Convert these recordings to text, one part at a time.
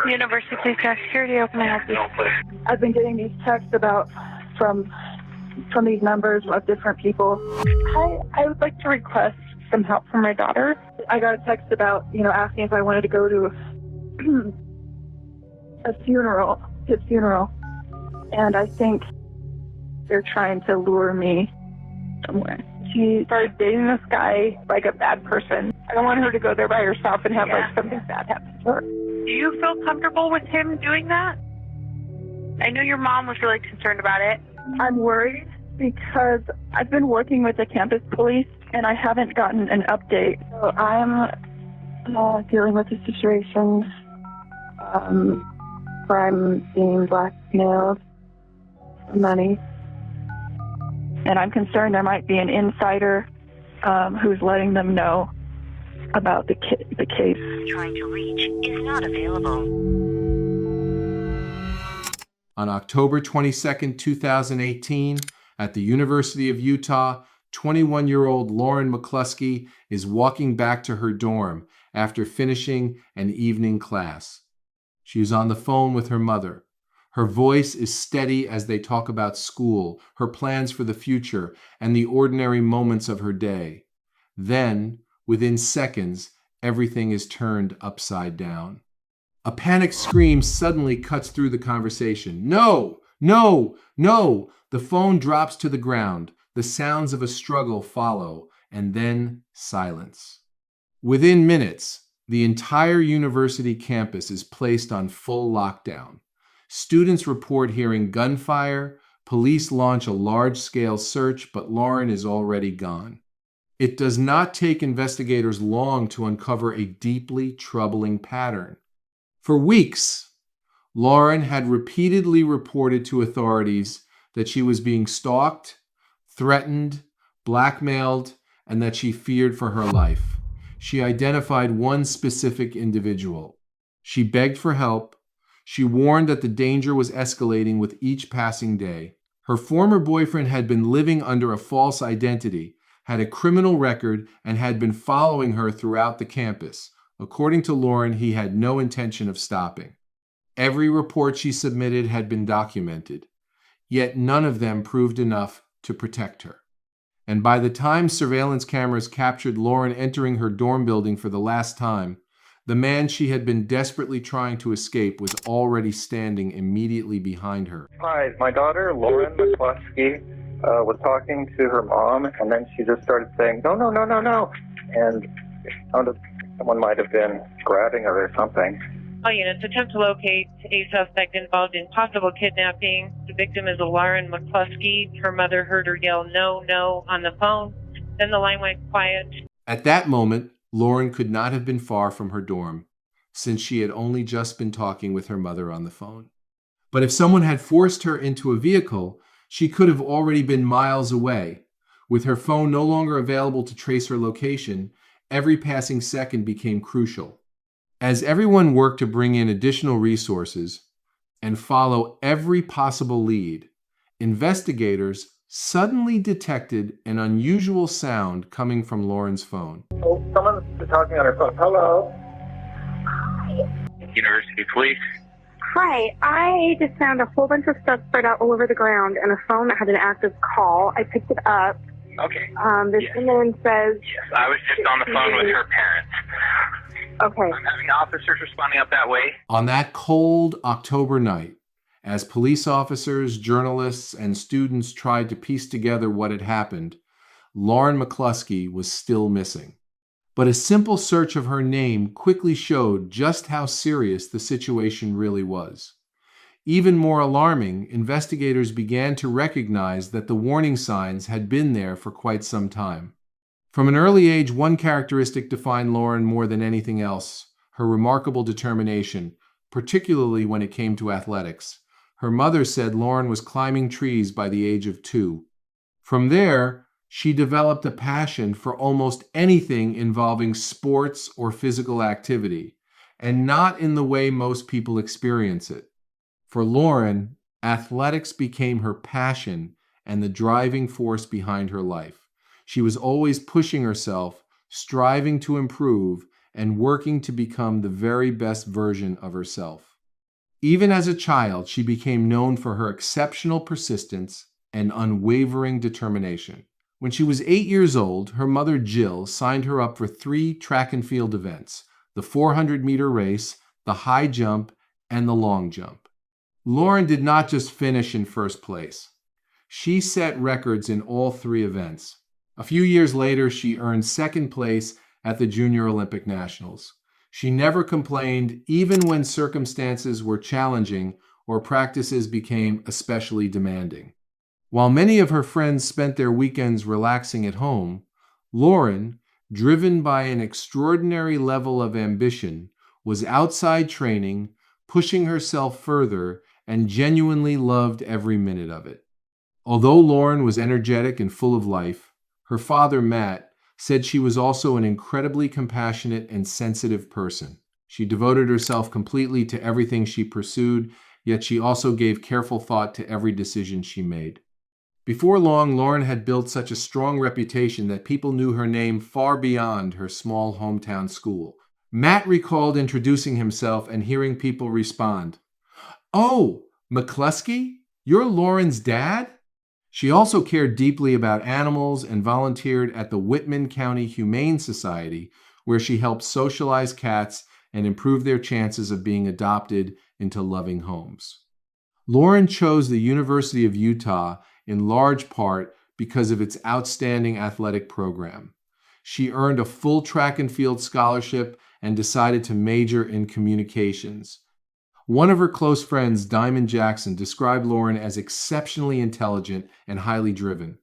University Police Security, open my help you. I've been getting these texts from these numbers of different people. Hi, I would like to request some help from my daughter. I got a text about, asking if I wanted to go to his funeral, and I think they're trying to lure me somewhere. She started dating this guy like a bad person. I don't want her to go there by herself and have something bad happen to her. Do you feel comfortable with him doing that? I know your mom was really concerned about it. I'm worried because I've been working with the campus police and I haven't gotten an update. So I'm dealing with a situation where I'm being blackmailed for money. And I'm concerned there might be an insider who's letting them know about the case. Trying to reach is not available. On October 22, 2018, at the University of Utah, 21-year-old Lauren McCluskey is walking back to her dorm after finishing an evening class. She is on the phone with her mother. Her voice is steady as they talk about school, her plans for the future, and the ordinary moments of her day. Then, within seconds, everything is turned upside down. A panicked scream suddenly cuts through the conversation. No! No! No! The phone drops to the ground. The sounds of a struggle follow, and then silence. Within minutes, the entire university campus is placed on full lockdown. Students report hearing gunfire. Police launch a large-scale search, but Lauren is already gone. It does not take investigators long to uncover a deeply troubling pattern. For weeks, Lauren had repeatedly reported to authorities that she was being stalked, threatened, blackmailed, and that she feared for her life. She identified one specific individual. She begged for help. She warned that the danger was escalating with each passing day. Her former boyfriend had been living under a false identity, had a criminal record, and had been following her throughout the campus. According to Lauren, he had no intention of stopping. Every report she submitted had been documented, yet none of them proved enough to protect her. And by the time surveillance cameras captured Lauren entering her dorm building for the last time, the man she had been desperately trying to escape was already standing immediately behind her. Hi, my daughter, Lauren McCluskey, was talking to her mom, and then she just started saying, no, no, no, no, no. And it sounded like someone might have been grabbing her or something. All units, attempt to locate a suspect involved in possible kidnapping. The victim is Lauren McCluskey. Her mother heard her yell, no, no, on the phone. Then the line went quiet. At that moment, Lauren could not have been far from her dorm, since she had only just been talking with her mother on the phone. But if someone had forced her into a vehicle, she could have already been miles away. With her phone no longer available to trace her location, every passing second became crucial. As everyone worked to bring in additional resources and follow every possible lead, investigators suddenly detected an unusual sound coming from Lauren's phone. Oh, someone's talking on her phone. Hello? University Police. Hi, I just found a whole bunch of stuff spread out all over the ground and a phone that had an active call. I picked it up. Okay. This Yes. woman says... Yes, I was just on the phone with her parents. Okay. I'm having officers responding up that way. On that cold October night, as police officers, journalists, and students tried to piece together what had happened, Lauren McCluskey was still missing. But a simple search of her name quickly showed just how serious the situation really was. Even more alarming, investigators began to recognize that the warning signs had been there for quite some time. From an early age, one characteristic defined Lauren more than anything else: her remarkable determination, particularly when it came to athletics. Her mother said Lauren was climbing trees by the age of 2. From there, she developed a passion for almost anything involving sports or physical activity, and not in the way most people experience it. For Lauren, athletics became her passion and the driving force behind her life. She was always pushing herself, striving to improve, and working to become the very best version of herself. Even as a child, she became known for her exceptional persistence and unwavering determination. When she was 8 years old, her mother Jill signed her up for 3 track and field events: the 400-meter race, the high jump, and the long jump. Lauren did not just finish in first place. She set records in all 3 events. A few years later, she earned second place at the Junior Olympic Nationals. She never complained, even when circumstances were challenging or practices became especially demanding. While many of her friends spent their weekends relaxing at home, Lauren, driven by an extraordinary level of ambition, was outside training, pushing herself further, and genuinely loved every minute of it. Although Lauren was energetic and full of life, her father, Matt, said she was also an incredibly compassionate and sensitive person. She devoted herself completely to everything she pursued, yet she also gave careful thought to every decision she made. Before long, Lauren had built such a strong reputation that people knew her name far beyond her small hometown school. Matt recalled introducing himself and hearing people respond, "Oh, McCluskey? You're Lauren's dad?" She also cared deeply about animals and volunteered at the Whitman County Humane Society, where she helped socialize cats and improve their chances of being adopted into loving homes. Lauren chose the University of Utah in large part because of its outstanding athletic program. She earned a full track and field scholarship and decided to major in communications. One of her close friends, Diamond Jackson, described Lauren as exceptionally intelligent and highly driven.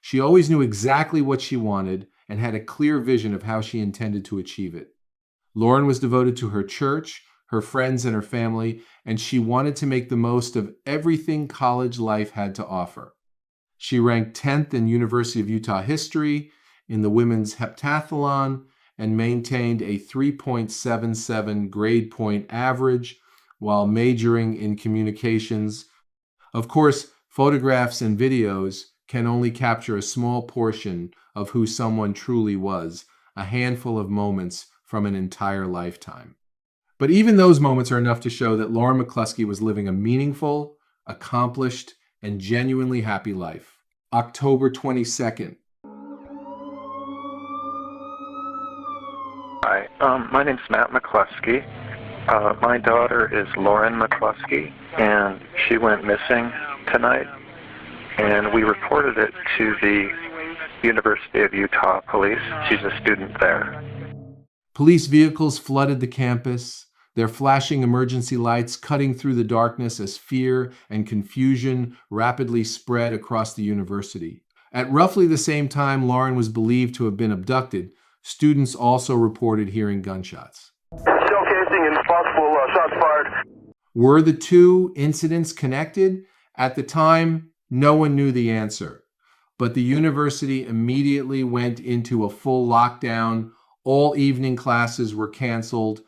She always knew exactly what she wanted and had a clear vision of how she intended to achieve it. Lauren was devoted to her church, her friends, and her family, and she wanted to make the most of everything college life had to offer. She ranked 10th in University of Utah history, in the women's heptathlon, and maintained a 3.77 grade point average while majoring in communications. Of course, photographs and videos can only capture a small portion of who someone truly was, a handful of moments from an entire lifetime. But even those moments are enough to show that Lauren McCluskey was living a meaningful, accomplished, and genuinely happy life. October 22nd. Hi, my name's Matt McCluskey. My daughter is Lauren McCluskey, and she went missing tonight, and we reported it to the University of Utah police. She's a student there. Police vehicles flooded the campus, their flashing emergency lights cutting through the darkness as fear and confusion rapidly spread across the university. At roughly the same time Lauren was believed to have been abducted, students also reported hearing gunshots. Shell casing and possible shots fired. Were the two incidents connected? At the time, no one knew the answer. But the university immediately went into a full lockdown. All evening classes were canceled.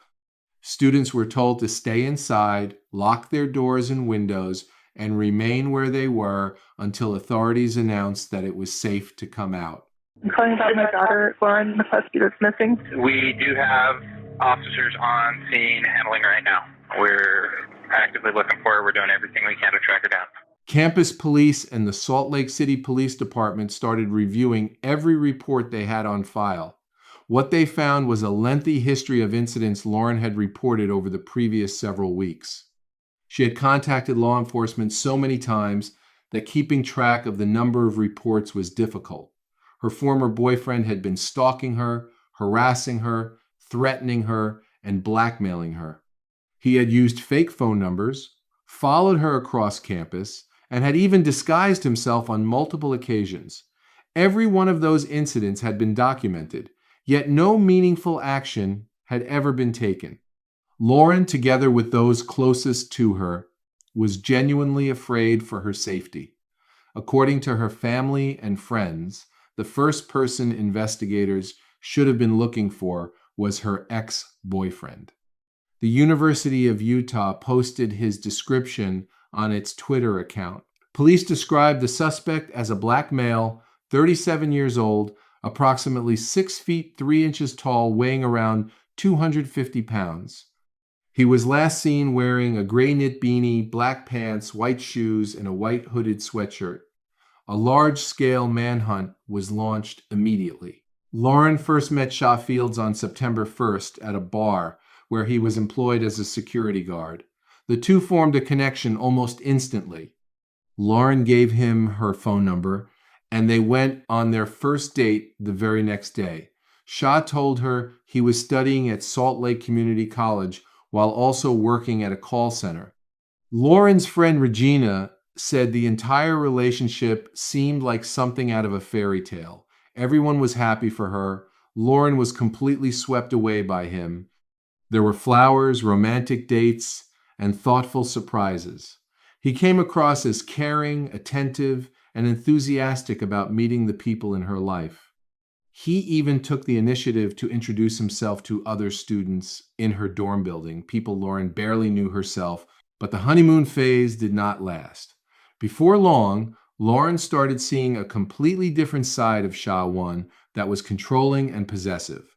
Students were told to stay inside, lock their doors and windows, and remain where they were until authorities announced that it was safe to come out. I'm calling about my daughter, Lauren McCluskey, that's missing. We do have officers on scene handling right now. We're actively looking for her. We're doing everything we can to track her down. Campus police and the Salt Lake City Police Department started reviewing every report they had on file. What they found was a lengthy history of incidents Lauren had reported over the previous several weeks. She had contacted law enforcement so many times that keeping track of the number of reports was difficult. Her former boyfriend had been stalking her, harassing her, threatening her, and blackmailing her. He had used fake phone numbers, followed her across campus, and had even disguised himself on multiple occasions. Every one of those incidents had been documented, yet no meaningful action had ever been taken. Lauren, together with those closest to her, was genuinely afraid for her safety. According to her family and friends, the first person investigators should have been looking for was her ex-boyfriend. The University of Utah posted his description on its Twitter account. Police described the suspect as a black male, 37 years old, approximately 6 feet 3 inches tall, weighing around 250 pounds. He was last seen wearing a gray knit beanie, black pants, white shoes, and a white hooded sweatshirt. A large-scale manhunt was launched immediately. Lauren first met Shaw Fields on September 1st at a bar where he was employed as a security guard. The two formed a connection almost instantly. Lauren gave him her phone number, and they went on their first date the very next day. Shaw told her he was studying at Salt Lake Community College while also working at a call center. Lauren's friend Regina said the entire relationship seemed like something out of a fairy tale. Everyone was happy for her. Lauren was completely swept away by him. There were flowers, romantic dates, and thoughtful surprises. He came across as caring, attentive, and enthusiastic about meeting the people in her life. He even took the initiative to introduce himself to other students in her dorm building, people Lauren barely knew herself, but the honeymoon phase did not last. Before long, Lauren started seeing a completely different side of Shaw One that was controlling and possessive.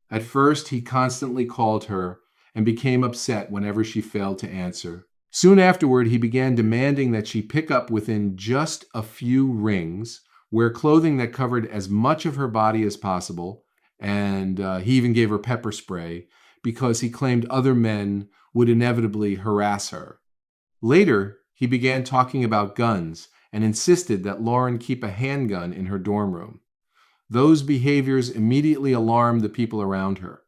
At first, he constantly called her and became upset whenever she failed to answer. Soon afterward, he began demanding that she pick up within just a few rings, wear clothing that covered as much of her body as possible, and he even gave her pepper spray because he claimed other men would inevitably harass her. Later, he began talking about guns and insisted that Lauren keep a handgun in her dorm room. Those behaviors immediately alarmed the people around her.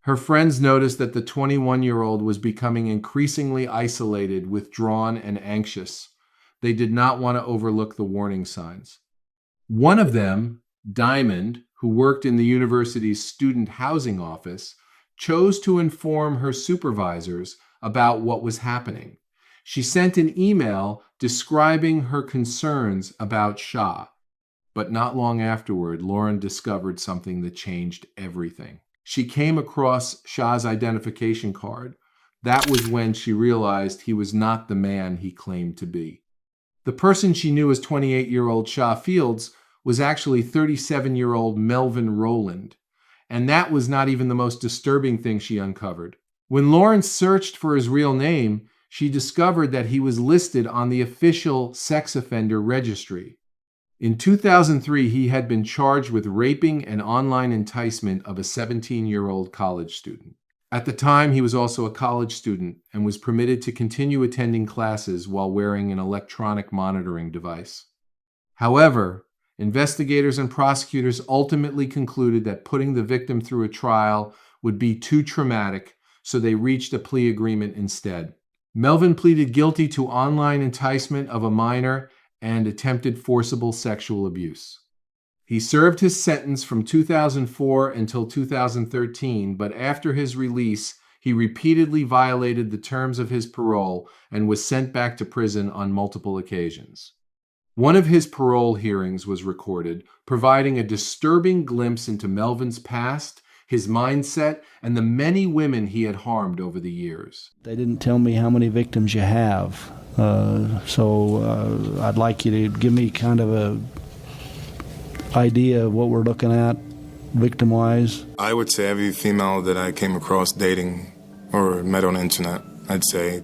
Her friends noticed that the 21-year-old was becoming increasingly isolated, withdrawn, and anxious. They did not want to overlook the warning signs. One of them, Diamond, who worked in the university's student housing office, chose to inform her supervisors about what was happening. She sent an email describing her concerns about Shaw. But not long afterward, Lauren discovered something that changed everything. She came across Shaw's identification card. That was when she realized he was not the man he claimed to be. The person she knew as 28-year-old Shaw Fields was actually 37-year-old Melvin Rowland. And that was not even the most disturbing thing she uncovered. When Lauren searched for his real name, she discovered that he was listed on the official sex offender registry. In 2003, he had been charged with raping and online enticement of a 17-year-old college student. At the time, he was also a college student and was permitted to continue attending classes while wearing an electronic monitoring device. However, investigators and prosecutors ultimately concluded that putting the victim through a trial would be too traumatic, so they reached a plea agreement instead. Melvin pleaded guilty to online enticement of a minor and attempted forcible sexual abuse. He served his sentence from 2004 until 2013, but after his release, he repeatedly violated the terms of his parole and was sent back to prison on multiple occasions. One of his parole hearings was recorded, providing a disturbing glimpse into Melvin's past, his mindset, and the many women he had harmed over the years. They didn't tell me how many victims you have, so I'd like you to give me kind of a idea of what we're looking at victim-wise. I would say every female that I came across dating or met on the internet, I'd say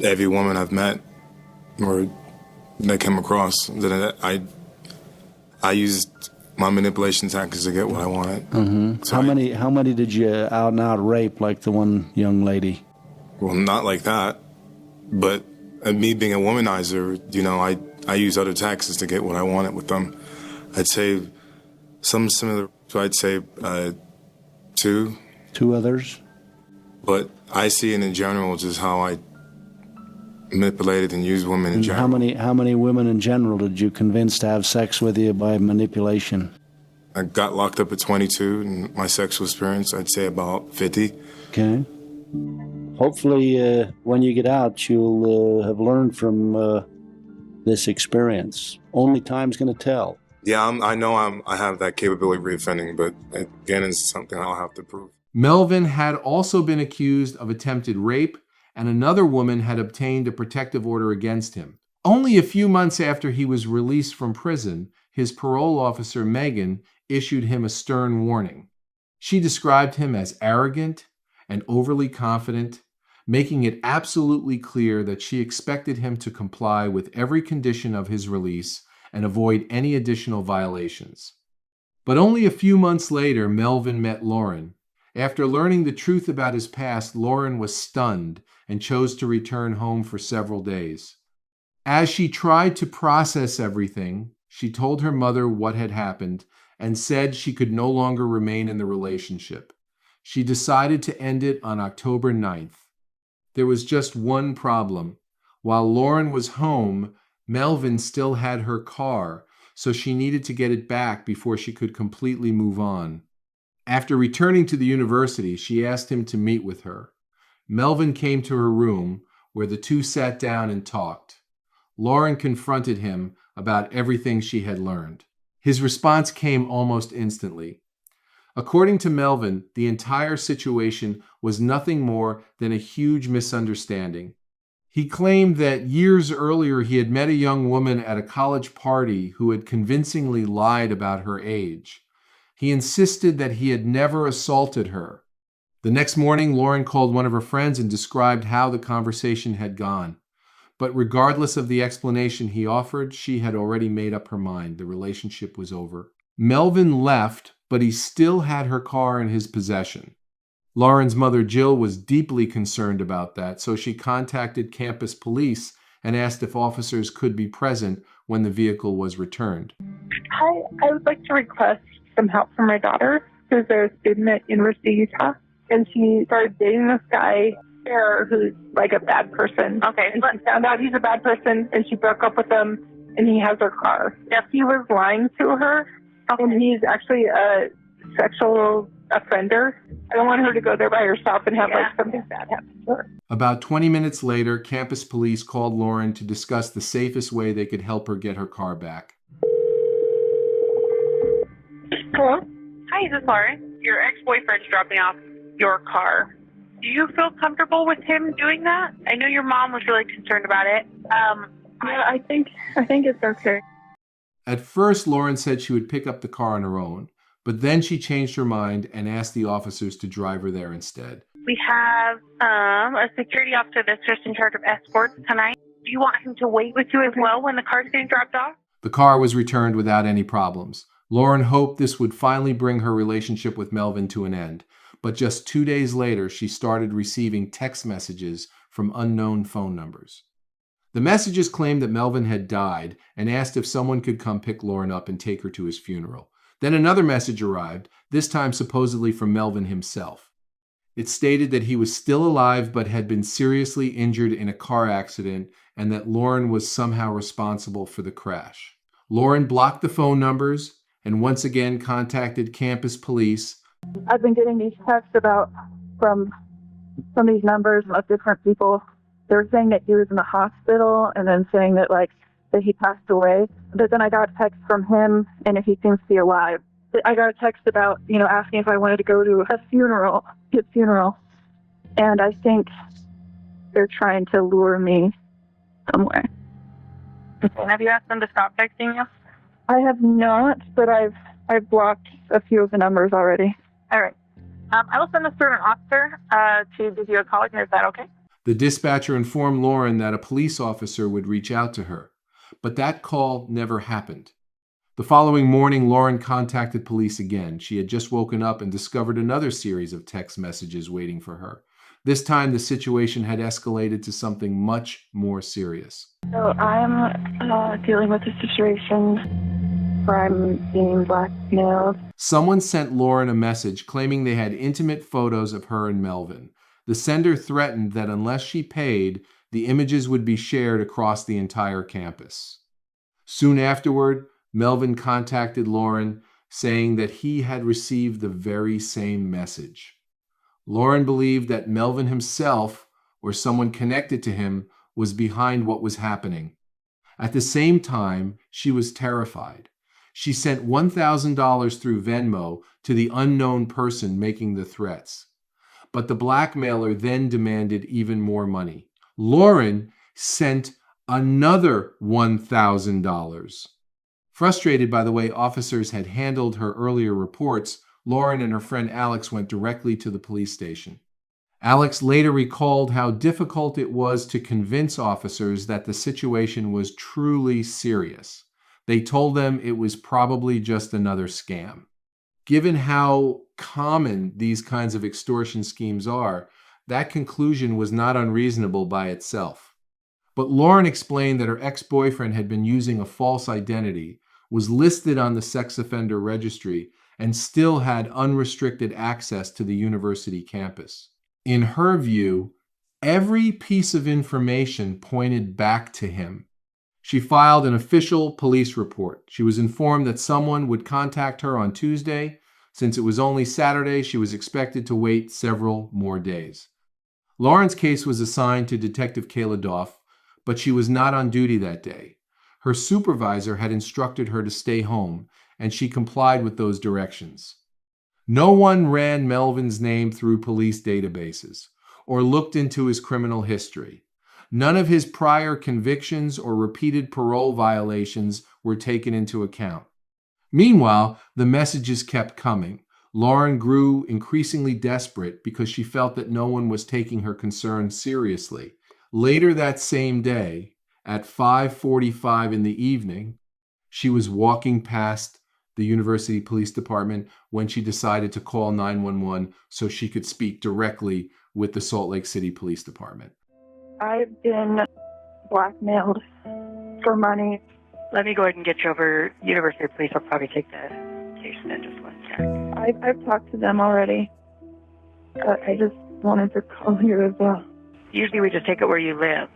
every woman I've met or that came across, that I used my manipulation tactics to get what I wanted. Mm-hmm. So how many did you out and out rape like the one young lady? Well, not like that, but me being a womanizer, you know, I use other tactics to get what I wanted with them. I'd say some similar, so I'd say two. Two others? But I see it in general just how I manipulated and used women in general. How many women in general did you convince to have sex with you by manipulation? I got locked up at 22, and my sexual experience, I'd say about 50. Okay. Hopefully, when you get out, you'll have learned from this experience. Only time's going to tell. Yeah, I know I have that capability of reoffending, but again, it's something I'll have to prove. Melvin had also been accused of attempted rape, and another woman had obtained a protective order against him. Only a few months after he was released from prison, his parole officer, Megan, issued him a stern warning. She described him as arrogant and overly confident, making it absolutely clear that she expected him to comply with every condition of his release and avoid any additional violations. But only a few months later, Melvin met Lauren. After learning the truth about his past, Lauren was stunned and chose to return home for several days. As she tried to process everything, she told her mother what had happened and said she could no longer remain in the relationship. She decided to end it on October 9th. There was just one problem. While Lauren was home, Melvin still had her car, so she needed to get it back before she could completely move on. After returning to the university, she asked him to meet with her. Melvin came to her room, where the two sat down and talked. Lauren confronted him about everything she had learned. His response came almost instantly. According to Melvin, the entire situation was nothing more than a huge misunderstanding. He claimed that years earlier he had met a young woman at a college party who had convincingly lied about her age. He insisted that he had never assaulted her. The next morning, Lauren called one of her friends and described how the conversation had gone. But regardless of the explanation he offered, she had already made up her mind. The relationship was over. Melvin left, but he still had her car in his possession. Lauren's mother, Jill, was deeply concerned about that, so she contacted campus police and asked if officers could be present when the vehicle was returned. Hi, I would like to request some help for my daughter, who's a student at University of Utah, and she started dating this guy there who's like a bad person. Okay. And she found out he's a bad person, and she broke up with him, and he has her car. Yes, he was lying to her, and he's actually a sexual offender. I don't want her to go there by herself and have like something bad happen to her. About 20 minutes later, campus police called Lauren to discuss the safest way they could help her get her car back. Hello? Hi, this is Lauren. Your ex-boyfriend's dropping off your car. Do you feel comfortable with him doing that? I know your mom was really concerned about it. Yeah, I think it's okay. At first, Lauren said she would pick up the car on her own, but then she changed her mind and asked the officers to drive her there instead. We have a security officer that's just in charge of escorts tonight. Do you want him to wait with you as well when the car's getting dropped off? The car was returned without any problems. Lauren hoped this would finally bring her relationship with Melvin to an end, but just 2 days later, she started receiving text messages from unknown phone numbers. The messages claimed that Melvin had died and asked if someone could come pick Lauren up and take her to his funeral. Then another message arrived, this time supposedly from Melvin himself. It stated that he was still alive but had been seriously injured in a car accident and that Lauren was somehow responsible for the crash. Lauren blocked the phone numbers and once again contacted campus police. I've been getting these texts from these numbers of different people. They were saying that he was in the hospital and then saying that that he passed away. But then I got a text from him and if he seems to be alive. I got a text about, asking if I wanted to go to his funeral. And I think they're trying to lure me somewhere. And have you asked them to stop texting you? I have not, but I've blocked a few of the numbers already. All right. I will send this through an officer to give you a call. Is that okay? The dispatcher informed Lauren that a police officer would reach out to her, but that call never happened. The following morning, Lauren contacted police again. She had just woken up and discovered another series of text messages waiting for her. This time, the situation had escalated to something much more serious. So I'm dealing with a situation where I'm being blackmailed. Someone sent Lauren a message claiming they had intimate photos of her and Melvin. The sender threatened that unless she paid, the images would be shared across the entire campus. Soon afterward, Melvin contacted Lauren, saying that he had received the very same message. Lauren believed that Melvin himself, or someone connected to him, was behind what was happening. At the same time, she was terrified. She sent $1,000 through Venmo to the unknown person making the threats. But the blackmailer then demanded even more money. Lauren sent another $1,000. Frustrated by the way officers had handled her earlier reports, Lauren and her friend Alex went directly to the police station. Alex later recalled how difficult it was to convince officers that the situation was truly serious. They told them it was probably just another scam. Given how common these kinds of extortion schemes are, that conclusion was not unreasonable by itself. But Lauren explained that her ex-boyfriend had been using a false identity, was listed on the sex offender registry, and still had unrestricted access to the university campus. In her view, every piece of information pointed back to him. She filed an official police report. She was informed that someone would contact her on Tuesday. Since it was only Saturday, she was expected to wait several more days. Lauren's case was assigned to Detective Callous, but she was not on duty that day. Her supervisor had instructed her to stay home, and she complied with those directions. No one ran Melvin's name through police databases or looked into his criminal history. None of his prior convictions or repeated parole violations were taken into account. Meanwhile, the messages kept coming. Lauren grew increasingly desperate because she felt that no one was taking her concerns seriously. Later that same day, at 5:45 in the evening, she was walking past the University Police Department when she decided to call 911 so she could speak directly with the Salt Lake City Police Department. I've been blackmailed for money. Let me go ahead and get you over. University Police will probably take the case in just 1 sec. I've talked to them already. I just wanted to call you as well. Usually we just take it where you live,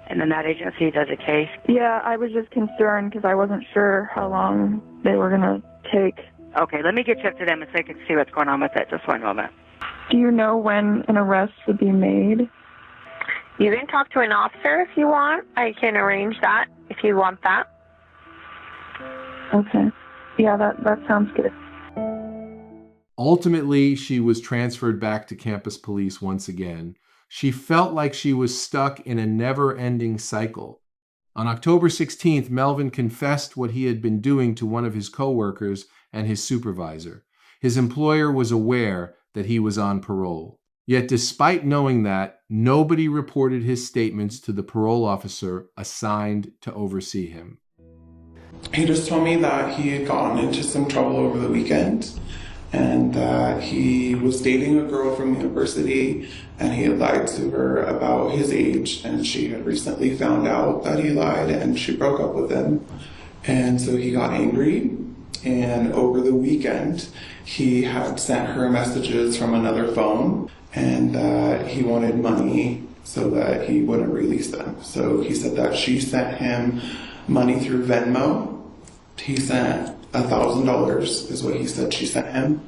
and then that agency does a case. Yeah, I was just concerned because I wasn't sure how long they were going to take. Okay, let me get you up to them and so I can see what's going on with it. Just 1 moment. Do you know when an arrest would be made? You can talk to an officer if you want. I can arrange that if you want that. Okay. Yeah, that sounds good. Ultimately, she was transferred back to campus police once again. She felt like she was stuck in a never-ending cycle. On October 16th, Melvin confessed what he had been doing to one of his coworkers and his supervisor. His employer was aware that he was on parole. Yet despite knowing that, nobody reported his statements to the parole officer assigned to oversee him. He just told me that he had gotten into some trouble over the weekend and that he was dating a girl from university and he had lied to her about his age, and she had recently found out that he lied and she broke up with him. And so he got angry, and over the weekend he had sent her messages from another phone and that he wanted money so that he wouldn't release them. So he said that she sent him money through Venmo. He sent $1,000 is what he said she sent him.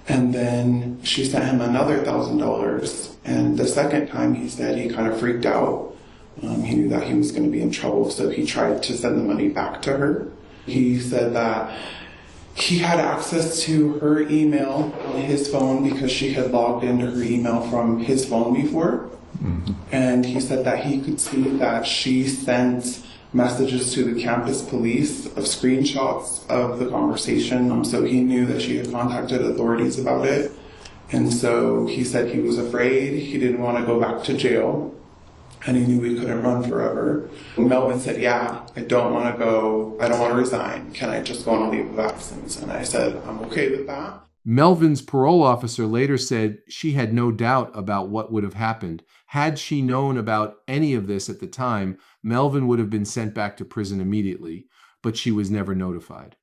And then she sent him another $1,000. And the second time he said he kind of freaked out. He knew that he was going to be in trouble, so he tried to send the money back to her. He said that he had access to her email on his phone because she had logged into her email from his phone before. Mm-hmm. And he said that he could see that she sent messages to the campus police of screenshots of the conversation. So he knew that she had contacted authorities about it. And so he said he was afraid, he didn't want to go back to jail, and he knew he couldn't run forever. Melvin said, yeah, I don't want to resign. Can I just go on a leave of absence? And I said, I'm okay with that. Melvin's parole officer later said she had no doubt about what would have happened. Had she known about any of this at the time, Melvin would have been sent back to prison immediately, but she was never notified.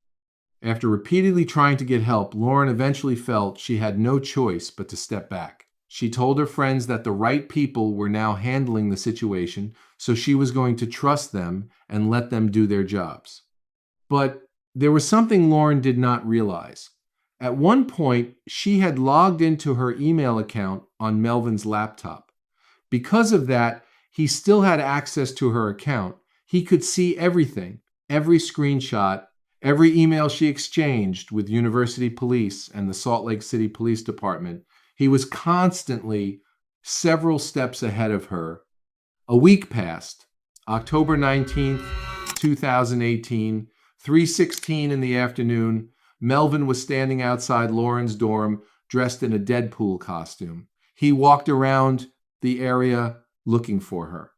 After repeatedly trying to get help, Lauren eventually felt she had no choice but to step back. She told her friends that the right people were now handling the situation, so she was going to trust them and let them do their jobs. But there was something Lauren did not realize. At one point, she had logged into her email account on Melvin's laptop. Because of that, he still had access to her account. He could see everything, every screenshot, every email she exchanged with University Police and the Salt Lake City Police Department. He was constantly several steps ahead of her. A week passed. October 19th, 2018, 3:16 in the afternoon, Melvin was standing outside Lauren's dorm dressed in a Deadpool costume. He walked around the area looking for her.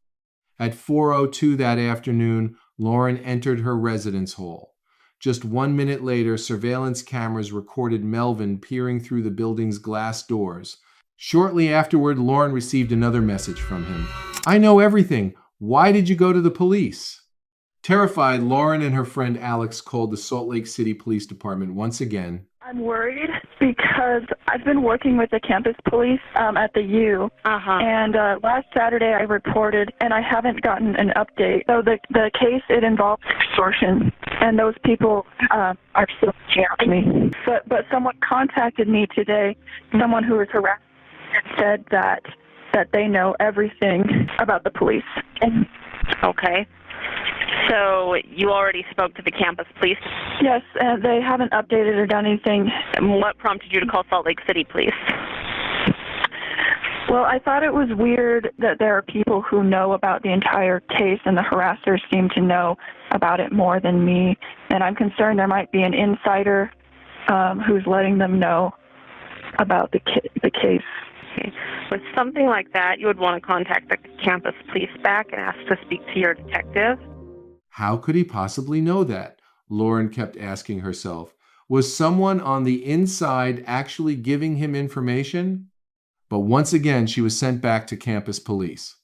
At 4:02 that afternoon, Lauren entered her residence hall. Just 1 minute later, surveillance cameras recorded Melvin peering through the building's glass doors. Shortly afterward, Lauren received another message from him. "I know everything. Why did you go to the police?" Terrified, Lauren and her friend Alex called the Salt Lake City Police Department once again. I'm worried because I've been working with the campus police at the U. And last Saturday I reported, and I haven't gotten an update. So the case, it involves extortion, and those people are still reaching out to me. But someone contacted me today, someone who was harassed, and said that they know everything about the police. Okay. So you already spoke to the campus police? Yes, they haven't updated or done anything. And what prompted you to call Salt Lake City Police? Well, I thought it was weird that there are people who know about the entire case, and the harassers seem to know about it more than me. And I'm concerned there might be an insider who's letting them know about the case. Okay. With something like that, you would want to contact the campus police back and ask to speak to your detective. How could he possibly know that? Lauren kept asking herself. Was someone on the inside actually giving him information? But once again, she was sent back to campus police.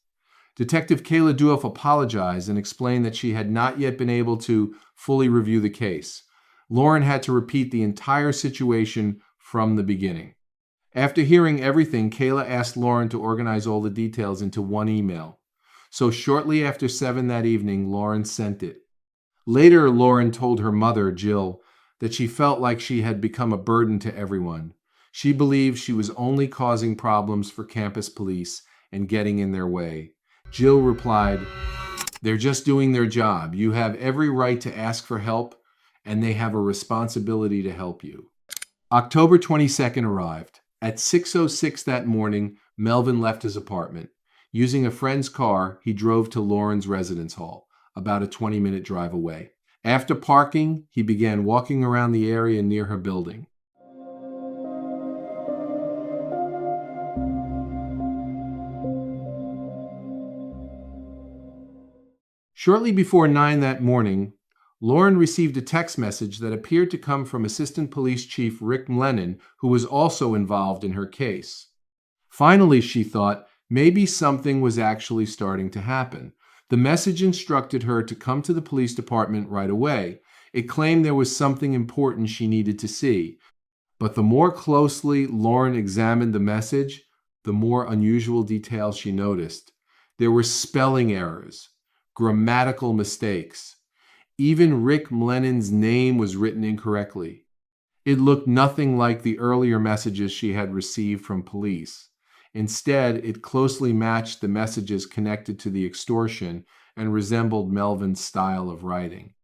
Detective Kayla Duoff apologized and explained that she had not yet been able to fully review the case. Lauren had to repeat the entire situation from the beginning. After hearing everything, Kayla asked Lauren to organize all the details into one email. So shortly after 7 that evening, Lauren sent it. Later, Lauren told her mother, Jill, that she felt like she had become a burden to everyone. She believed she was only causing problems for campus police and getting in their way. Jill replied, "They're just doing their job. You have every right to ask for help, and they have a responsibility to help you." October 22nd arrived. At 6:06 that morning, Melvin left his apartment. Using a friend's car, he drove to Lauren's residence hall, about a 20-minute drive away. After parking, he began walking around the area near her building. Shortly before 9 that morning, Lauren received a text message that appeared to come from Assistant Police Chief Rick Mlennon, who was also involved in her case. Finally, she thought, maybe something was actually starting to happen. The message instructed her to come to the police department right away. It claimed there was something important she needed to see. But the more closely Lauren examined the message, the more unusual details she noticed. There were spelling errors, grammatical mistakes. Even Rick Mlennon's name was written incorrectly. It looked nothing like the earlier messages she had received from police. Instead, it closely matched the messages connected to the extortion and resembled Melvin's style of writing.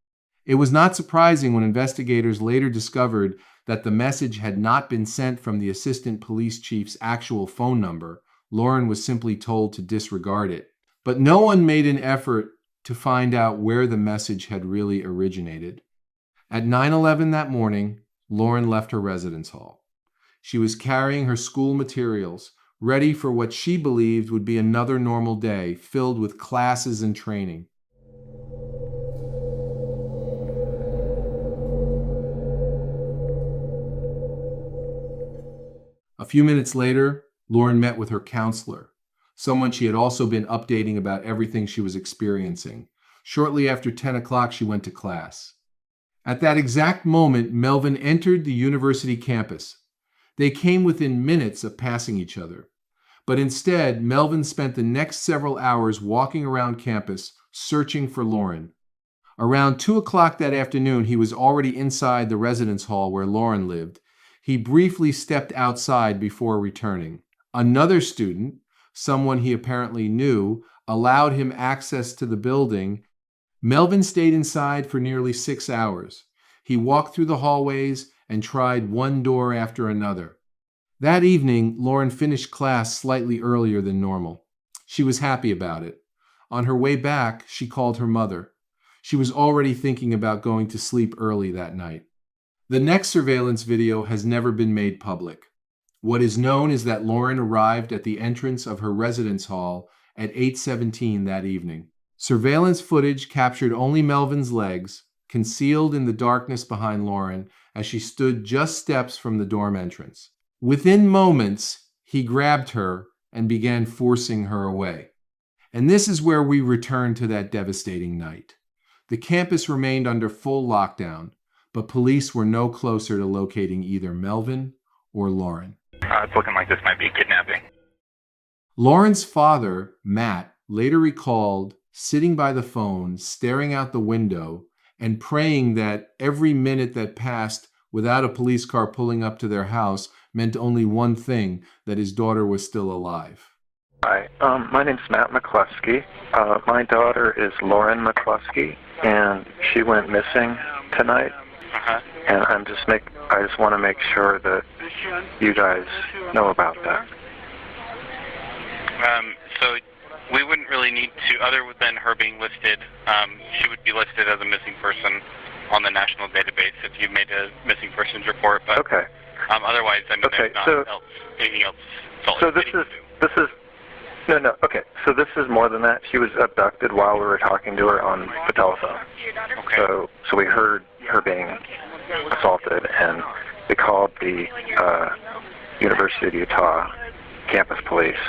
It was not surprising when investigators later discovered that the message had not been sent from the assistant police chief's actual phone number. Lauren was simply told to disregard it. But no one made an effort to find out where the message had really originated. At 9:11 that morning, Lauren left her residence hall. She was carrying her school materials, ready for what she believed would be another normal day filled with classes and training. A few minutes later, Lauren met with her counselor, someone she had also been updating about everything she was experiencing. Shortly after 10 o'clock, she went to class. At that exact moment, Melvin entered the university campus. They came within minutes of passing each other. But instead, Melvin spent the next several hours walking around campus, searching for Lauren. Around 2 o'clock that afternoon, he was already inside the residence hall where Lauren lived. He briefly stepped outside before returning. Another student, someone he apparently knew, allowed him access to the building. Melvin stayed inside for nearly 6 hours. He walked through the hallways and tried one door after another. That evening, Lauren finished class slightly earlier than normal. She was happy about it. On her way back, she called her mother. She was already thinking about going to sleep early that night. The next surveillance video has never been made public. What is known is that Lauren arrived at the entrance of her residence hall at 8:17 that evening. Surveillance footage captured only Melvin's legs, concealed in the darkness behind Lauren as she stood just steps from the dorm entrance. Within moments, he grabbed her and began forcing her away. And this is where we return to that devastating night. The campus remained under full lockdown, but police were no closer to locating either Melvin or Lauren. It's looking like this might be kidnapping. Lauren's father, Matt, later recalled sitting by the phone, staring out the window, and praying that every minute that passed without a police car pulling up to their house meant only one thing, that his daughter was still alive. Hi, my name's Matt McCluskey. My daughter is Lauren McCluskey, and she went missing tonight. And I just want to make sure that you guys know about that. So we wouldn't really need to, other than her being listed, she would be listed as a missing person on the national database if you made a missing persons report. But okay. Otherwise, I mean, there's not anything else. So this is no. Okay, so this is more than that. She was abducted while we were talking to her on the telephone. Okay. So we heard her being assaulted, and we called the University of Utah campus police.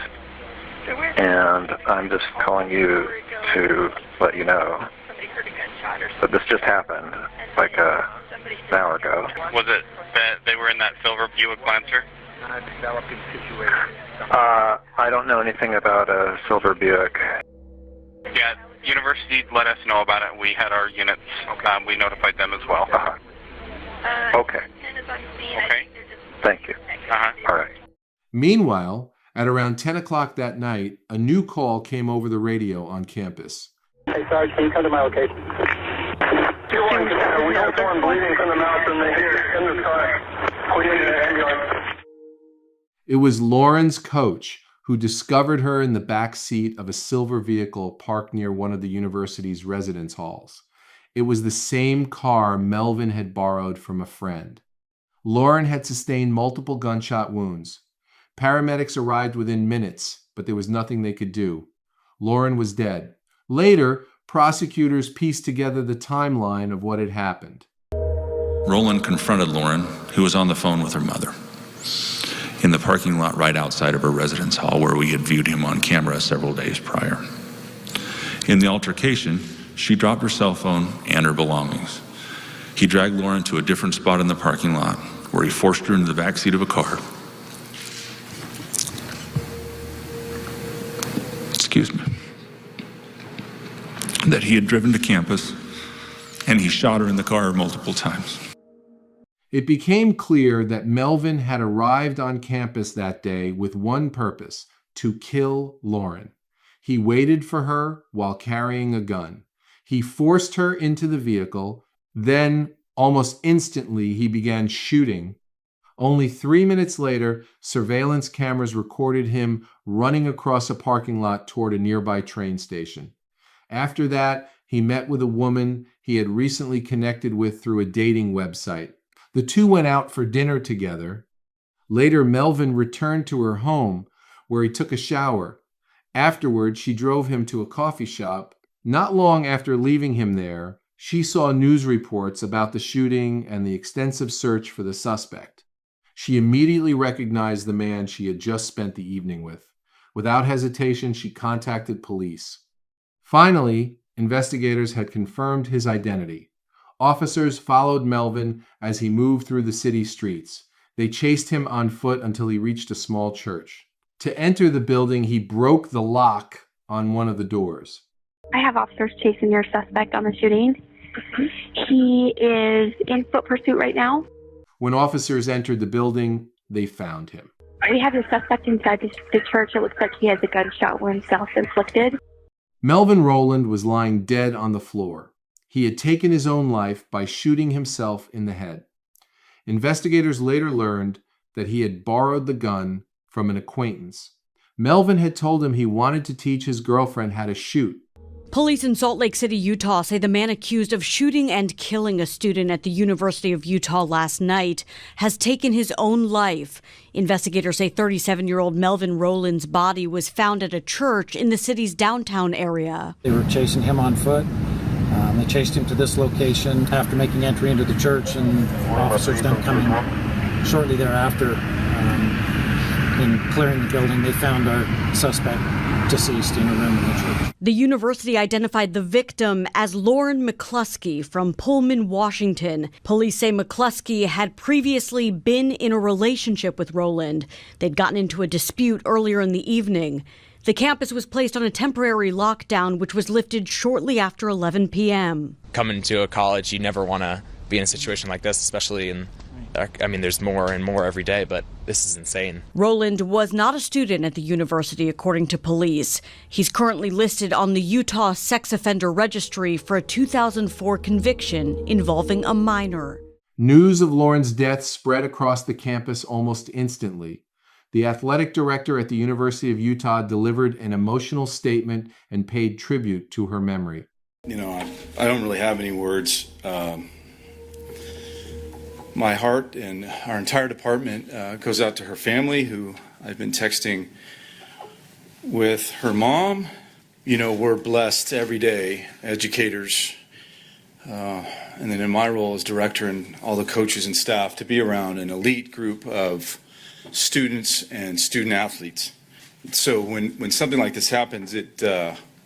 And I'm just calling you to let you know that this just happened like an hour ago. Was it that they were in that silver Buick Lancer? I don't know anything about a silver Buick. Yeah, university let us know about it. We had our units. We notified them as well. Okay. Okay. Thank you. All right. Meanwhile, at around 10 o'clock that night, a new call came over the radio on campus. Hey, Sarge, can you come to my location? 2-1, we have someone bleeding from the mouth in this car. We need an ambulance. It was Lauren's coach who discovered her in the back seat of a silver vehicle parked near one of the university's residence halls. It was the same car Melvin had borrowed from a friend. Lauren had sustained multiple gunshot wounds. Paramedics arrived within minutes, but there was nothing they could do. Lauren was dead. Later, prosecutors pieced together the timeline of what had happened. Roland confronted Lauren, who was on the phone with her mother, in the parking lot right outside of her residence hall where we had viewed him on camera several days prior. In the altercation, she dropped her cell phone and her belongings. He dragged Lauren to a different spot in the parking lot where he forced her into the backseat of a car. That he had driven to campus, and he shot her in the car multiple times. It became clear that Melvin had arrived on campus that day with one purpose: to kill Lauren. He waited for her while carrying a gun. He forced her into the vehicle. Then, almost instantly, he began shooting. Only 3 minutes later, surveillance cameras recorded him running across a parking lot toward a nearby train station. After that, he met with a woman he had recently connected with through a dating website. The two went out for dinner together. Later, Melvin returned to her home, where he took a shower. Afterward, she drove him to a coffee shop. Not long after leaving him there, she saw news reports about the shooting and the extensive search for the suspect. She immediately recognized the man she had just spent the evening with. Without hesitation, she contacted police. Finally, investigators had confirmed his identity. Officers followed Melvin as he moved through the city streets. They chased him on foot until he reached a small church. To enter the building, he broke the lock on one of the doors. I have officers chasing your suspect on the shooting. He is in foot pursuit right now. When officers entered the building, they found him. We have the suspect inside the church. It looks like he has a gunshot wound, self-inflicted. Melvin Roland was lying dead on the floor. He had taken his own life by shooting himself in the head. Investigators later learned that he had borrowed the gun from an acquaintance. Melvin had told him he wanted to teach his girlfriend how to shoot. Police in Salt Lake City, Utah say the man accused of shooting and killing a student at the University of Utah last night has taken his own life. Investigators say 37-year-old Melvin Rowland's body was found at a church in the city's downtown area. They were chasing him on foot. They chased him to this location after making entry into the church, and officers then coming shortly thereafter and clearing the building, they found our suspect deceased in a room in the church. The university identified the victim as Lauren McCluskey from Pullman, Washington. Police say McCluskey had previously been in a relationship with Rowland. They'd gotten into a dispute earlier in the evening. The campus was placed on a temporary lockdown, which was lifted shortly after 11 p.m. Coming to a college, you never want to be in a situation like this, especially there's more and more every day, but this is insane. Rowland was not a student at the university, according to police. He's currently listed on the Utah Sex Offender Registry for a 2004 conviction involving a minor. News of Lauren's death spread across the campus almost instantly. The athletic director at the University of Utah delivered an emotional statement and paid tribute to her memory. I don't really have any words. My heart and our entire department goes out to her family, who I've been texting with her mom. We're blessed every day, educators, and then in my role as director and all the coaches and staff, to be around an elite group of students and student athletes. So when something like this happens, it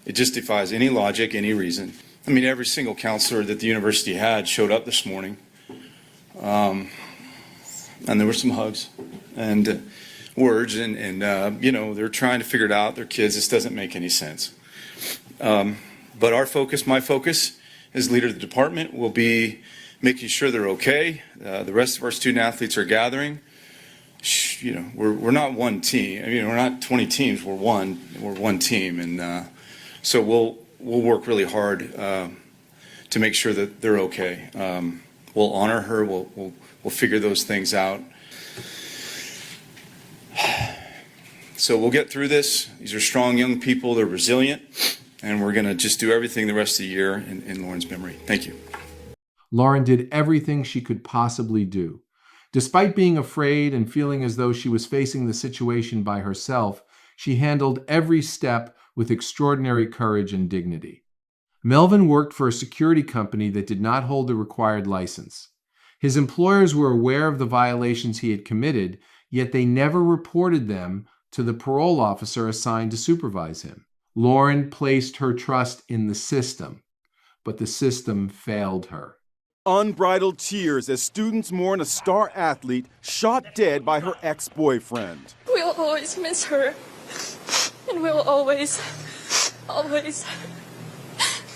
just defies any logic, any reason. Every single counselor that the university had showed up this morning. And there were some hugs and words, and they're trying to figure it out. Their kids, this doesn't make any sense. But our focus, my focus as leader of the department, will be making sure they're okay. The rest of our student athletes are gathering. We're not one team. We're not 20 teams. We're one team, and so we'll work really hard to make sure that they're okay. We'll honor her. We'll figure those things out. So we'll get through this. These are strong young people. They're resilient, and we're going to just do everything the rest of the year in Lauren's memory. Thank you. Lauren did everything she could possibly do. Despite being afraid and feeling as though she was facing the situation by herself, she handled every step with extraordinary courage and dignity. Melvin worked for a security company that did not hold the required license. His employers were aware of the violations he had committed, yet they never reported them to the parole officer assigned to supervise him. Lauren placed her trust in the system, but the system failed her. Unbridled tears as students mourn a star athlete shot dead by her ex-boyfriend. We'll always miss her, and we'll always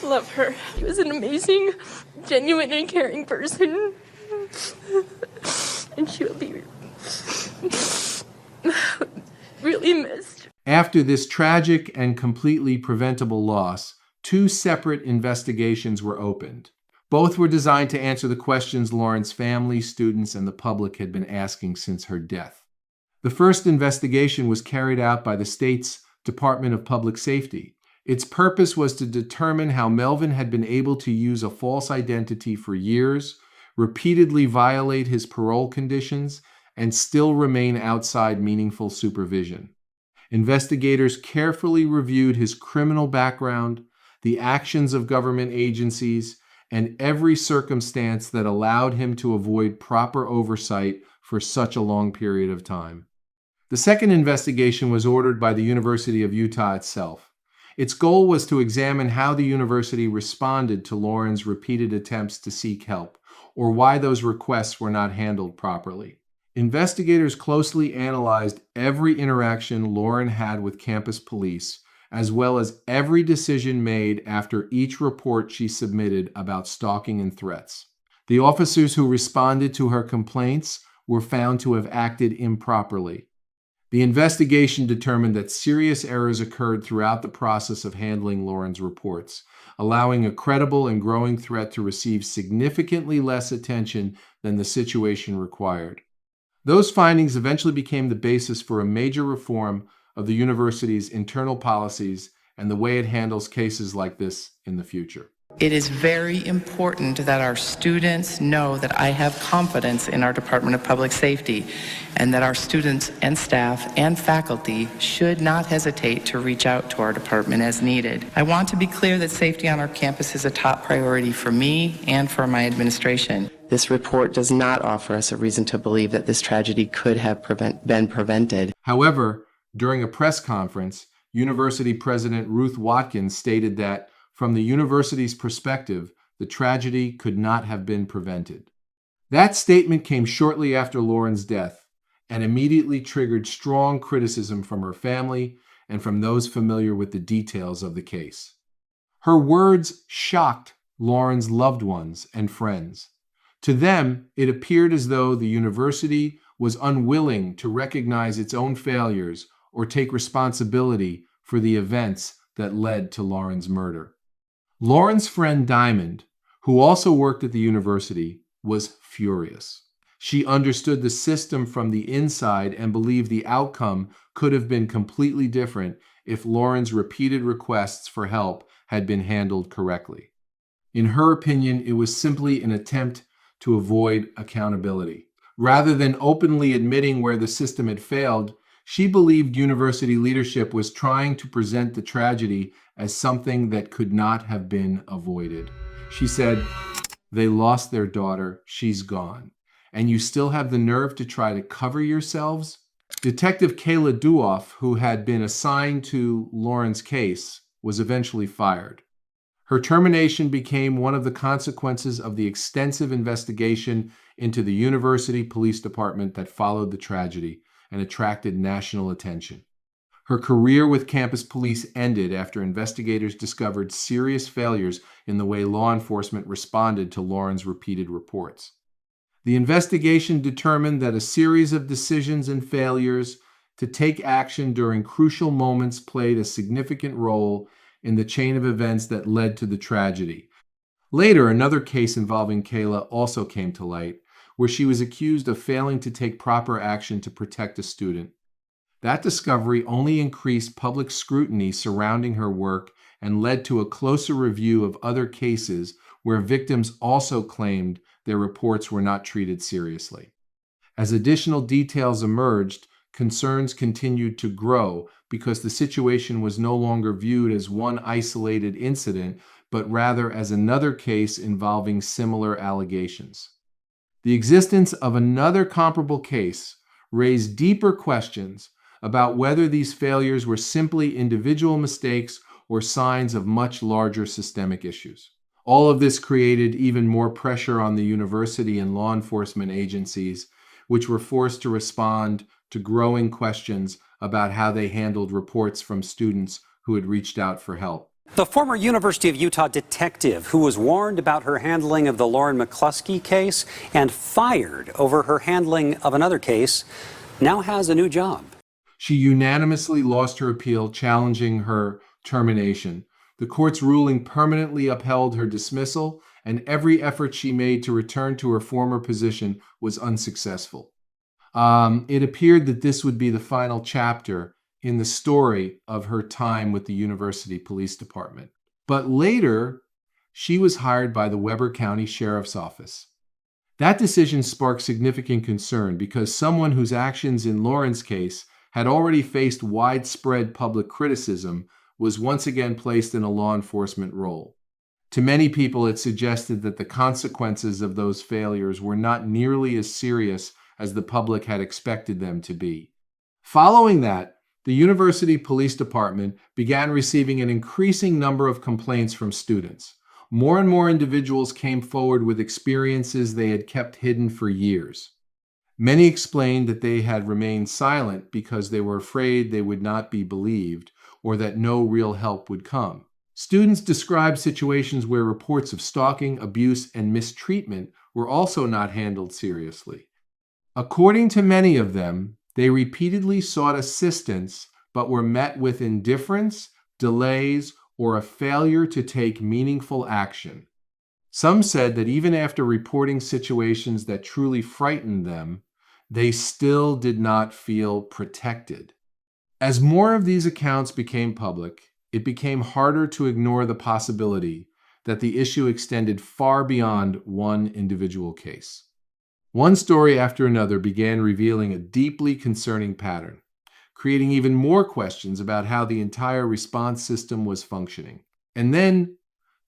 love her. She was an amazing, genuine, and caring person, and she will be really missed. After this tragic and completely preventable loss, 2 separate investigations were opened. Both were designed to answer the questions Lauren's family, students, and the public had been asking since her death. The first investigation was carried out by the state's Department of Public Safety. Its purpose was to determine how Melvin had been able to use a false identity for years, repeatedly violate his parole conditions, and still remain outside meaningful supervision. Investigators carefully reviewed his criminal background, the actions of government agencies, and every circumstance that allowed him to avoid proper oversight for such a long period of time. The second investigation was ordered by the University of Utah itself. Its goal was to examine how the university responded to Lauren's repeated attempts to seek help, or why those requests were not handled properly. Investigators closely analyzed every interaction Lauren had with campus police, as well as every decision made after each report she submitted about stalking and threats. The officers who responded to her complaints were found to have acted improperly. The investigation determined that serious errors occurred throughout the process of handling Lauren's reports, allowing a credible and growing threat to receive significantly less attention than the situation required. Those findings eventually became the basis for a major reform of the university's internal policies and the way it handles cases like this in the future. It is very important that our students know that I have confidence in our Department of Public Safety and that our students and staff and faculty should not hesitate to reach out to our department as needed. I want to be clear that safety on our campus is a top priority for me and for my administration. This report does not offer us a reason to believe that this tragedy could have been prevented. However, during a press conference, University President Ruth Watkins stated that from the university's perspective, the tragedy could not have been prevented. That statement came shortly after Lauren's death and immediately triggered strong criticism from her family and from those familiar with the details of the case. Her words shocked Lauren's loved ones and friends. To them, it appeared as though the university was unwilling to recognize its own failures or take responsibility for the events that led to Lauren's murder. Lauren's friend Diamond, who also worked at the university, was furious. She understood the system from the inside and believed the outcome could have been completely different if Lauren's repeated requests for help had been handled correctly. In her opinion, it was simply an attempt to avoid accountability. Rather than openly admitting where the system had failed, she believed university leadership was trying to present the tragedy as something that could not have been avoided. She said, "They lost their daughter, she's gone, and you still have the nerve to try to cover yourselves?" Detective Kayla Duoff, who had been assigned to Lauren's case, was eventually fired. Her termination became one of the consequences of the extensive investigation into the university police department that followed the tragedy and attracted national attention. Her career with campus police ended after investigators discovered serious failures in the way law enforcement responded to Lauren's repeated reports. The investigation determined that a series of decisions and failures to take action during crucial moments played a significant role in the chain of events that led to the tragedy. Later, another case involving Kayla also came to light, where she was accused of failing to take proper action to protect a student. That discovery only increased public scrutiny surrounding her work and led to a closer review of other cases where victims also claimed their reports were not treated seriously. As additional details emerged, concerns continued to grow because the situation was no longer viewed as one isolated incident, but rather as another case involving similar allegations. The existence of another comparable case raised deeper questions about whether these failures were simply individual mistakes or signs of much larger systemic issues. All of this created even more pressure on the university and law enforcement agencies, which were forced to respond to growing questions about how they handled reports from students who had reached out for help. The former University of Utah detective who was warned about her handling of the Lauren McCluskey case and fired over her handling of another case now has a new job. She unanimously lost her appeal challenging her termination. The court's ruling permanently upheld her dismissal, and every effort she made to return to her former position was unsuccessful. It appeared that this would be the final chapter in the story of her time with the University Police Department. But later, she was hired by the Weber County Sheriff's Office. That decision sparked significant concern because someone whose actions in Lauren's case had already faced widespread public criticism was once again placed in a law enforcement role. To many people, it suggested that the consequences of those failures were not nearly as serious as the public had expected them to be. Following that, the University Police Department began receiving an increasing number of complaints from students. More and more individuals came forward with experiences they had kept hidden for years. Many explained that they had remained silent because they were afraid they would not be believed or that no real help would come. Students described situations where reports of stalking, abuse, and mistreatment were also not handled seriously. According to many of them, they repeatedly sought assistance but were met with indifference, delays, or a failure to take meaningful action. Some said that even after reporting situations that truly frightened them, they still did not feel protected. As more of these accounts became public, it became harder to ignore the possibility that the issue extended far beyond one individual case. One story after another began revealing a deeply concerning pattern, creating even more questions about how the entire response system was functioning. And then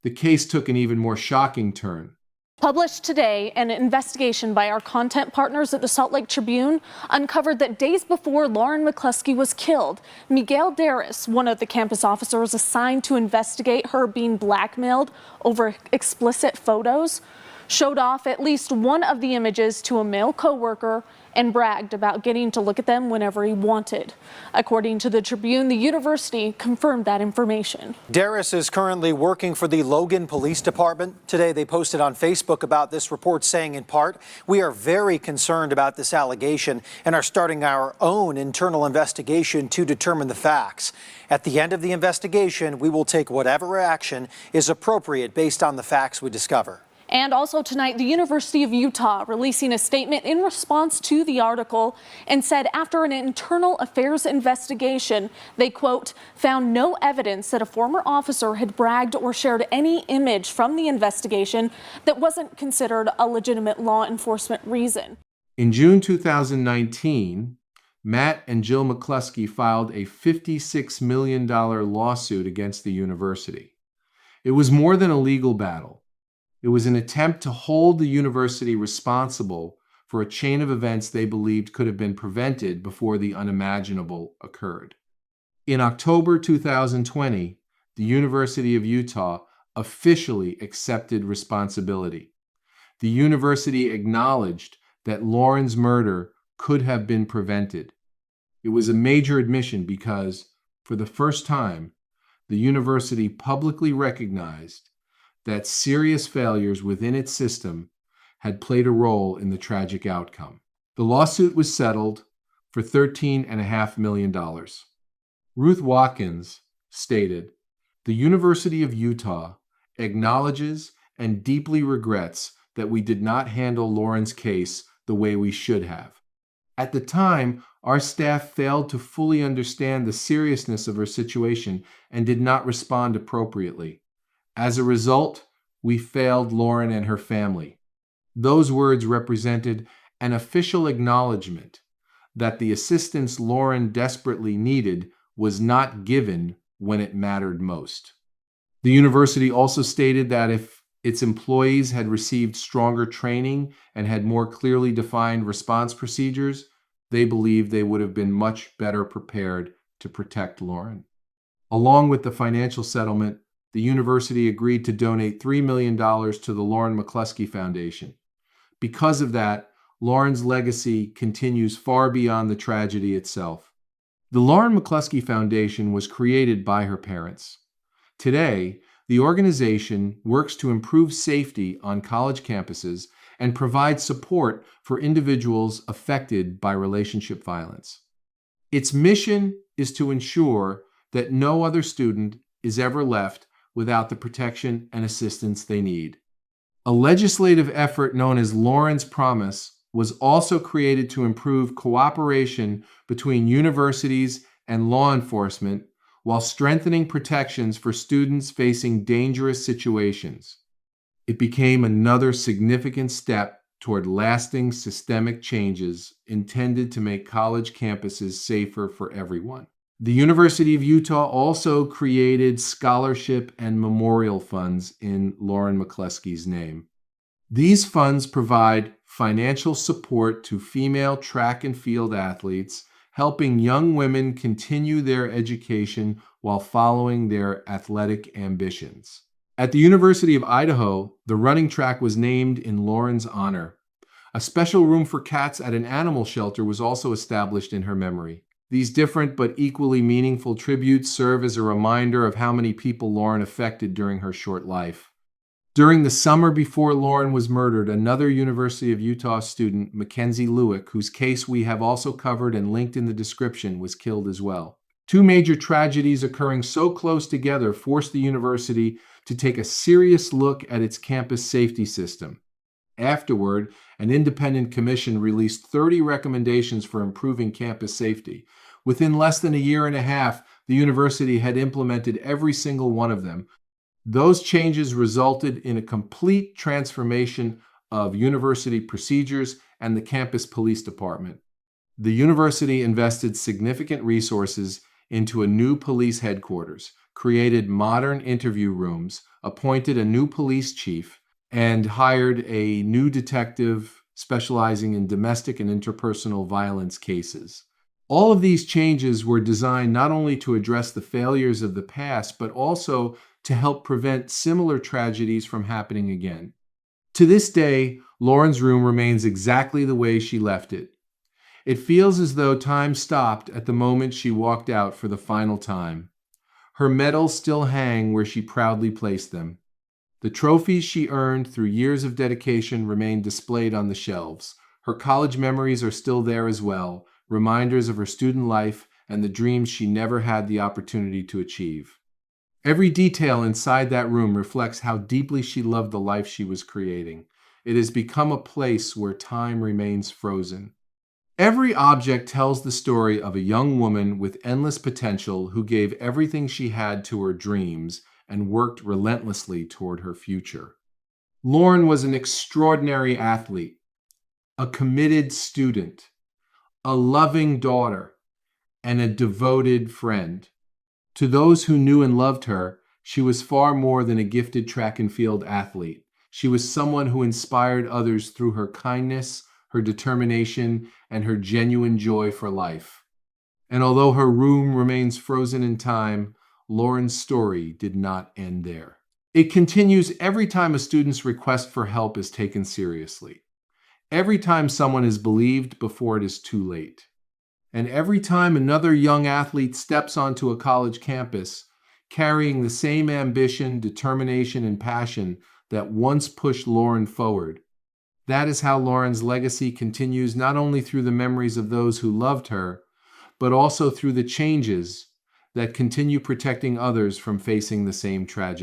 the case took an even more shocking turn. Published today, an investigation by our content partners at the Salt Lake Tribune uncovered that days before Lauren McCluskey was killed, Miguel Darris, one of the campus officers assigned to investigate her being blackmailed over explicit photos, showed off at least one of the images to a male coworker and bragged about getting to look at them whenever he wanted. According to the Tribune, the university confirmed that information. Darris is currently working for the Logan Police Department. Today they posted on Facebook about this report, saying in part, "We are very concerned about this allegation and are starting our own internal investigation to determine the facts. At the end of the investigation, we will take whatever action is appropriate based on the facts we discover." And also tonight, the University of Utah releasing a statement in response to the article and said after an internal affairs investigation, they, quote, found no evidence that a former officer had bragged or shared any image from the investigation that wasn't considered a legitimate law enforcement reason. In June 2019, Matt and Jill McCluskey filed a $56 million lawsuit against the university. It was more than a legal battle. It was an attempt to hold the university responsible for a chain of events they believed could have been prevented before the unimaginable occurred. In October 2020, the University of Utah officially accepted responsibility. The university acknowledged that Lauren's murder could have been prevented. It was a major admission because, for the first time, the university publicly recognized that serious failures within its system had played a role in the tragic outcome. The lawsuit was settled for $13.5 million. Ruth Watkins stated, "The University of Utah acknowledges and deeply regrets that we did not handle Lauren's case the way we should have. At the time, our staff failed to fully understand the seriousness of her situation and did not respond appropriately. As a result, we failed Lauren and her family." Those words represented an official acknowledgement that the assistance Lauren desperately needed was not given when it mattered most. The university also stated that if its employees had received stronger training and had more clearly defined response procedures, they believed they would have been much better prepared to protect Lauren. Along with the financial settlement, the university agreed to donate $3 million to the Lauren McCluskey Foundation. Because of that, Lauren's legacy continues far beyond the tragedy itself. The Lauren McCluskey Foundation was created by her parents. Today, the organization works to improve safety on college campuses and provide support for individuals affected by relationship violence. Its mission is to ensure that no other student is ever left without the protection and assistance they need. A legislative effort known as Lauren's Promise was also created to improve cooperation between universities and law enforcement while strengthening protections for students facing dangerous situations. It became another significant step toward lasting systemic changes intended to make college campuses safer for everyone. The University of Utah also created scholarship and memorial funds in Lauren McCluskey's name. These funds provide financial support to female track and field athletes, helping young women continue their education while following their athletic ambitions. At the University of Idaho, the running track was named in Lauren's honor. A special room for cats at an animal shelter was also established in her memory. These different but equally meaningful tributes serve as a reminder of how many people Lauren affected during her short life. During the summer before Lauren was murdered, another University of Utah student, Mackenzie Lewick, whose case we have also covered and linked in the description, was killed as well. Two major tragedies occurring so close together forced the university to take a serious look at its campus safety system. Afterward, an independent commission released 30 recommendations for improving campus safety. Within less than a year and a half, the university had implemented every single one of them. Those changes resulted in a complete transformation of university procedures and the campus police department. The university invested significant resources into a new police headquarters, created modern interview rooms, appointed a new police chief, and hired a new detective specializing in domestic and interpersonal violence cases. All of these changes were designed not only to address the failures of the past, but also to help prevent similar tragedies from happening again. To this day, Lauren's room remains exactly the way she left it. It feels as though time stopped at the moment she walked out for the final time. Her medals still hang where she proudly placed them. The trophies she earned through years of dedication remain displayed on the shelves. Her college memories are still there as well, reminders of her student life and the dreams she never had the opportunity to achieve. Every detail inside that room reflects how deeply she loved the life she was creating. It has become a place where time remains frozen. Every object tells the story of a young woman with endless potential who gave everything she had to her dreams and worked relentlessly toward her future. Lauren was an extraordinary athlete, a committed student, a loving daughter, and a devoted friend. To those who knew and loved her, she was far more than a gifted track and field athlete. She was someone who inspired others through her kindness, her determination, and her genuine joy for life. And although her room remains frozen in time, Lauren's story did not end there. It continues every time a student's request for help is taken seriously, every time someone is believed before it is too late, and every time another young athlete steps onto a college campus carrying the same ambition, determination, and passion that once pushed Lauren forward. That is how Lauren's legacy continues not only through the memories of those who loved her, but also through the changes that continue protecting others from facing the same tragedy.